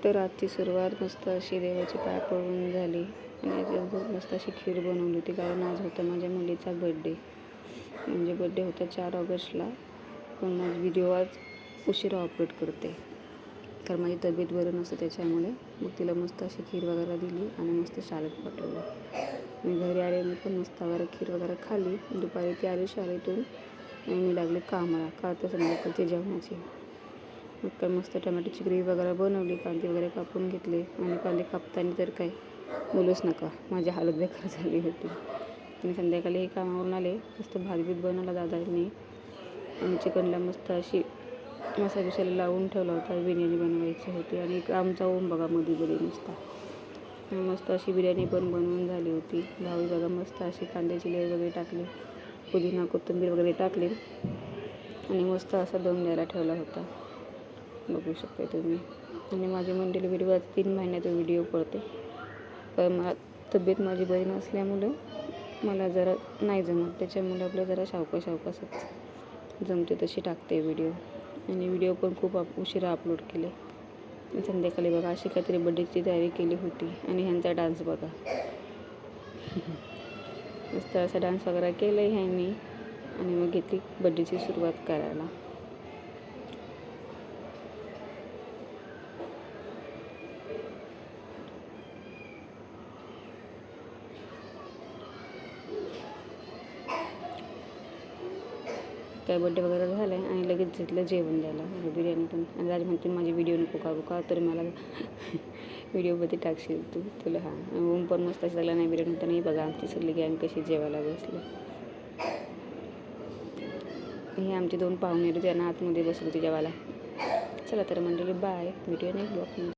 तर आजची सुरुवात मस्त अशी देवाचे पाय पडून झाली आणि आज मस्त अशी खीर बनवली होती, कारण आज होता माझ्या मुलीचा बड्डे. म्हणजे बड्डे होता 4 ऑगस्टला, पण माझी व्हिडिओ आज उशिरा अपलोड करते कारण माझी तब्येत बरं नसतं त्याच्यामुळे. मग तिला मस्त अशी खीर वगैरे दिली आणि मस्त शाळेत पाठवलं. मी घरी आले, मी पण मस्त वगैरे खीर वगैरे खाल्ली. दुपारी ती आली शाळेतून आणि मी लागले कामाला, का तर संध्याकाळची जेवणाची. मग काय मस्त टमॅटोची ग्रेव्ही वगैरे बनवली, कांदे वगैरे कापून घेतले आणि कांदे कापताना तर काय बोलूच नका, माझी हालत बेकार झाली होती. आणि संध्याकाळी हे कामावरून आले, मस्त भात बनवला दादांनी आणि चिकनला मस्त अशी मसाला बिसाला लावून ठेवला होता. बिर्याणी बनवायची होती आणि आमचा ओम बघा मध्ये मस्त अशी बिर्याणी पण बनवून झाली होती. भावी बघा मस्त अशी कांद्याची लेयर वगैरे टाकली, पुदिना कोथिंबीर वगैरे टाकली आणि मस्त असा दम द्यायला ठेवला होता, बघू शकता तुम्ही. आणि माझी मंडळी व्हिडिओ आज 3 महिन्यात व्हिडिओ पडते, पण मला तब्येत माझी बरी नसल्यामुळं मला जरा नाही जमत, त्याच्यामुळे आपलं जरा सावकाशच जमते तशी टाकते व्हिडिओ. आणि व्हिडिओ पण खूप उशिरा अपलोड केले. संध्याकाळी बघा अशी काहीतरी बड्डेची तयारी केली होती आणि ह्यांचा डान्स बघा मस्त असा डान्स वगैरे केला आहे ह्यांनी आणि मग घेतली बड्डेची सुरुवात करायला. काय बड्डे वगैरे झाला आहे आणि लगेच घेतलं जेवण द्यायला, बिर्याणी पण. आणि राज म्हणते माझी व्हिडिओ नको काढू, का तर मला व्हिडिओमध्ये टाकशील तुला. हां, ओम पण मस्त झाला नाही बिर्याणी तर नाही. बघा आमची सगळी गँग कशी जेवायला बसली. हे आमचे 2 पाहुणे त्यांना आतमध्ये बसले होते जेवायला. चला तर मंडळी, बाय. व्हिडिओ नाही ब्लॉग